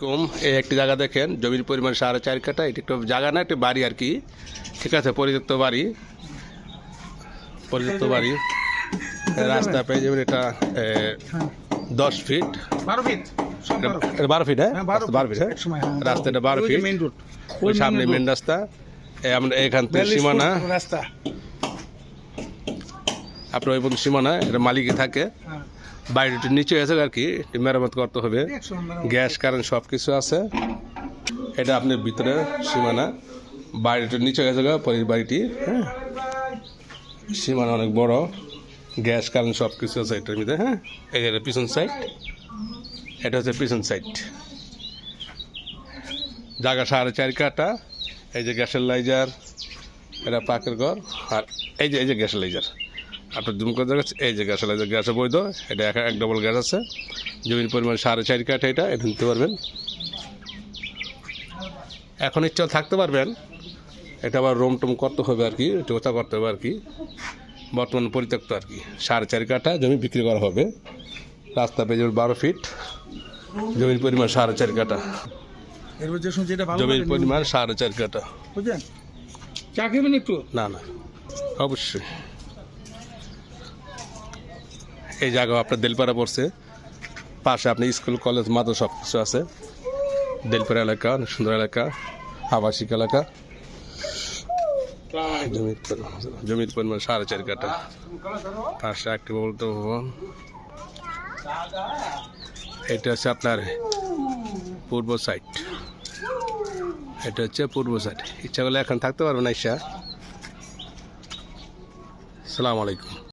কম এই একটি জায়গা দেখেন জমির পরিমাণ 4.5 কাঠা। এটা একটু জায়গা না, একটু বাড়ি আর কি। ঠিক আছে, পরিত্যক্ত বাড়ি, রাস্তা পেয়ে যাবেন। এটা 10 ফিট 12 ফিট 12 ফিট, হ্যাঁ 12 ফিট, রাস্তাটা 12 ফিট। মেইন রোড, ওই সামনে মেন রাস্তা। আমরা এখান থেকে সীমানা, রাস্তা আপনার ওই পর্যন্ত সীমানা। এটা মালিকই থাকে। বাড়িটির নিচে আছে আর কি, মেরামত করতে হবে। গ্যাস কারেন্ট সব কিছু আছে। এটা আপনার ভিতরে সীমানা, বাড়িটির নিচে গেছে বাড়িটি। হ্যাঁ, সীমানা অনেক বড়, গ্যাস কারেন্ট সব কিছু আছে এটার মধ্যে। হ্যাঁ, এটা পিছন সাইড, এটা হচ্ছে পিছন সাইড। জায়গা 4.5 কাঠা। এই যে গ্যাসের লাইজার, এটা পাকের ঘর। আর এই যে গ্যাসের লাইজার আপনার জুম করে দেখাচ্ছে। এই যে গ্যাসের লাইজার, গ্যাসে বৈধ। এটা এক ডবল গ্যাস আছে। জমির পরিমাণ 4.5 কাঠা। এটা নিতে পারবেন, এখন ইচ্ছা থাকতে পারবেন। এটা আবার রুম টুম করতে হবে আর কি, চোচা করতে হবে আর কি। বর্তমান পরিত্যক্ত আর কি। 4.5 কাঠা জমি বিক্রি করা হবে। রাস্তা পেয়ে যাবে 12 ফিট। জমির পরিমাণ 4.5 কাঠা। জমির পরিমাণ 4.5 কাঠা। বুঝলেন? চা খাবেন একটু? না, অবশ্যই। এই জায়গা আপনার দেলপাড়া পড়ছে, পাশে আপনি স্কুল কলেজ মাদ্রাসা সব কিছু আছে। দেলপাড়া এলাকা অনেক সুন্দর এলাকা, আবাসিক এলাকা। জমির পরিমাণ 4.5 কাঠা। পাশে একটি বলতে ভবন। এটা হচ্ছে আপনার পূর্ব সাইড। এটা হচ্ছে পূর্ব সাইড। ইচ্ছা করলে এখন থাকতে পারবেন। আইসা। আসসালামু আলাইকুম।